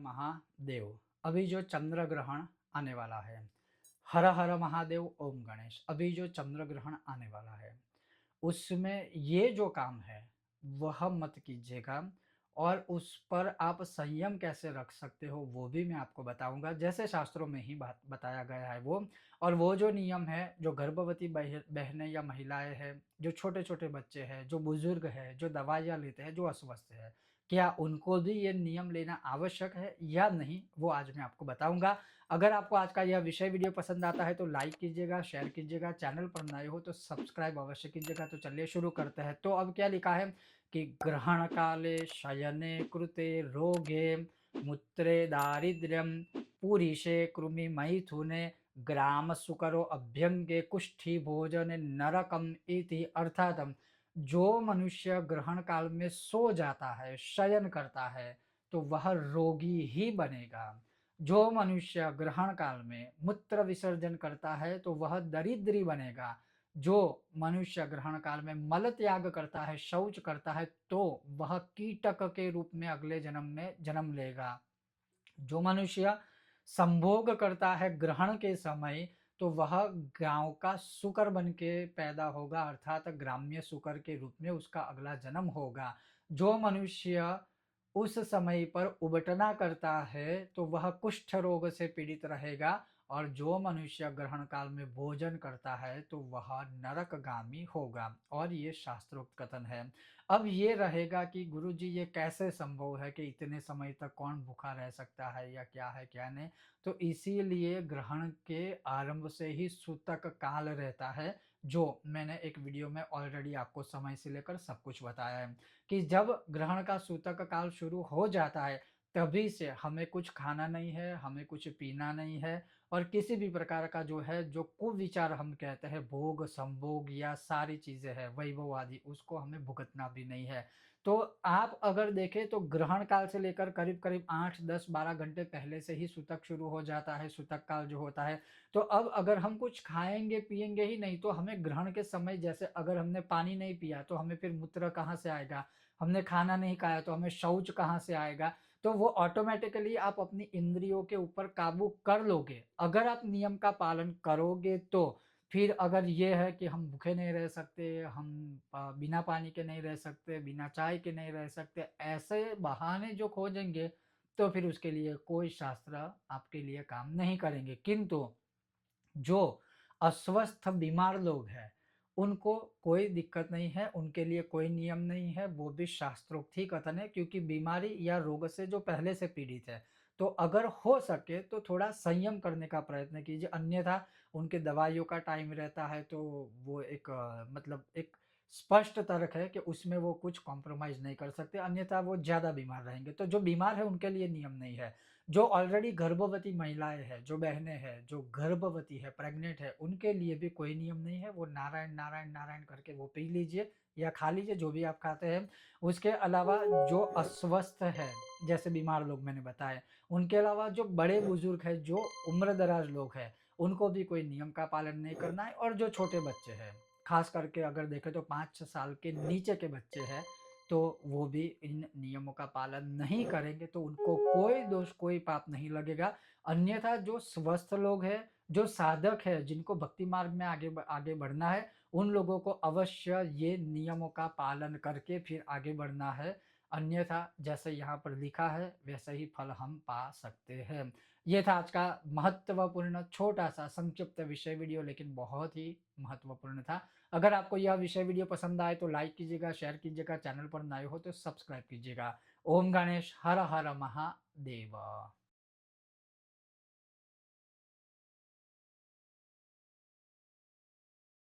महादेव। अभी जो चंद्र ग्रहण आने वाला है, हर हर महादेव ओम गणेश। अभी जो चंद्र ग्रहण आने वाला है, उसमें ये जो काम है वह मत कीजिएगा और उस पर आप संयम कैसे रख सकते हो वो भी मैं आपको बताऊंगा, जैसे शास्त्रों में ही बात बताया गया है वो। और वो जो नियम है, जो गर्भवती बहनें या महिलाएं हैं, जो छोटे छोटे बच्चे हैं, जो बुजुर्ग है, जो दवाइयाँ लेते हैं, जो अस्वस्थ है, क्या उनको भी ये नियम लेना आवश्यक है या नहीं, वो आज मैं आपको बताऊंगा। अगर आपको आज का यह विषय वीडियो पसंद आता है तो लाइक कीजिएगा, शेयर कीजिएगा, चैनल पर नए हो तो सब्सक्राइब अवश्य कीजिएगा। तो चलिए शुरू करते हैं। तो अब क्या लिखा है कि ग्रहण काले शयने कृते रोगे मूत्रे दारिद्र्यम पुरीशे कृमि मैथुने ग्राम सुकरो अभ्यंगे कुष्ठी भोजन नरकम इति। अर्थात जो मनुष्य ग्रहण काल में सो जाता है, शयन करता है, तो वह रोगी ही बनेगा। जो मनुष्य ग्रहण काल में मूत्र विसर्जन करता है तो वह दरिद्री बनेगा। जो मनुष्य ग्रहण काल में मल त्याग करता है, शौच करता है, तो वह कीटक के रूप में अगले जन्म में जन्म लेगा। जो मनुष्य संभोग करता है ग्रहण के समय, तो वह गांव का सुकर बन के पैदा होगा, अर्थात ग्राम्य सुकर के रूप में उसका अगला जन्म होगा। जो मनुष्य उस समय पर उबटना करता है तो वह कुष्ठ रोग से पीड़ित रहेगा। और जो मनुष्य ग्रहण काल में भोजन करता है तो वह नरकगामी होगा। और ये शास्त्रोक्त कथन है। अब ये रहेगा कि गुरुजी ये कैसे संभव है कि इतने समय तक कौन भूखा रह सकता है या क्या है क्या नहीं। तो इसीलिए ग्रहण के आरंभ से ही सूतक काल रहता है, जो मैंने एक वीडियो में ऑलरेडी आपको समय से लेकर सब कुछ बताया है कि जब ग्रहण का सूतक काल शुरू हो जाता है तभी से हमें कुछ खाना नहीं है, हमें कुछ पीना नहीं है। और किसी भी प्रकार का जो है, जो कुविचार हम कहते हैं, भोग संभोग या सारी चीजें हैं वैभव आदि, उसको हमें भुगतना भी नहीं है। तो आप अगर देखें तो ग्रहण काल से लेकर करीब करीब 8 10 12 घंटे पहले से ही सूतक शुरू हो जाता है, सूतक काल जो होता है। तो अब अगर हम कुछ खाएंगे पिएंगे ही नहीं तो हमें ग्रहण के समय, जैसे अगर हमने पानी नहीं पिया तो हमें फिर मूत्र कहाँ से आएगा, हमने खाना नहीं खाया तो हमें शौच कहाँ से आएगा। तो वो ऑटोमेटिकली आप अपनी इंद्रियों के ऊपर काबू कर लोगे अगर आप नियम का पालन करोगे। तो फिर अगर ये है कि हम भूखे नहीं रह सकते, हम बिना पानी के नहीं रह सकते, बिना चाय के नहीं रह सकते, ऐसे बहाने जो खोजेंगे तो फिर उसके लिए कोई शास्त्र आपके लिए काम नहीं करेंगे। किंतु जो अस्वस्थ बीमार लोग हैं, उनको कोई दिक्कत नहीं है, उनके लिए कोई नियम नहीं है, वो भी शास्त्रोक्त ही कथन है, क्योंकि बीमारी या रोग से जो पहले से पीड़ित है। तो अगर हो सके तो थोड़ा संयम करने का प्रयत्न कीजिए, अन्यथा उनके दवाइयों का टाइम रहता है तो वो एक मतलब एक स्पष्ट तर्क है कि उसमें वो कुछ कॉम्प्रोमाइज़ नहीं कर सकते, अन्यथा वो ज़्यादा बीमार रहेंगे। तो जो बीमार है उनके लिए नियम नहीं है। जो ऑलरेडी गर्भवती महिलाएँ हैं, जो बहनें हैं, जो गर्भवती है, प्रेग्नेंट है, उनके लिए भी कोई नियम नहीं है। वो नारायण, नारायण, नारायण करके वो पी लीजिए या खा लीजिए जो भी आप खाते हैं। उसके अलावा जो अस्वस्थ है, जैसे बीमार लोग मैंने बताए, उनके अलावा जो बड़े-बुजुर्ग हैं, जो उम्र-दराज़ लोग हैं, उनको भी कोई नियम का पालन नहीं करना है। और जो छोटे बच्चे हैं, ख़ास करके अगर देखें तो 5-6 साल के नीचे के बच्चे हैं, तो वो भी इन नियमों का पालन नहीं करेंगे तो उनको कोई दोष, कोई पाप नहीं लगेगा। अन्यथा जो स्वस्थ लोग हैं, जो साधक हैं, जिनको भक्ति मार्ग में आगे बढ़ना है, उन लोगों को अवश्य ये नियमों का पालन करके फिर आगे बढ़ना है। अन्यथा जैसे यहाँ पर लिखा है वैसे ही फल हम पा सकते हैं। ये था आज का महत्वपूर्ण छोटा-सा संक्षिप्त विषय वीडियो, लेकिन बहुत ही महत्वपूर्ण था। अगर आपको यह विषय वीडियो पसंद आए तो लाइक कीजिएगा, शेयर कीजिएगा, चैनल पर नए हो तो सब्सक्राइब कीजिएगा। ओम गणेश, हर हर महादेव।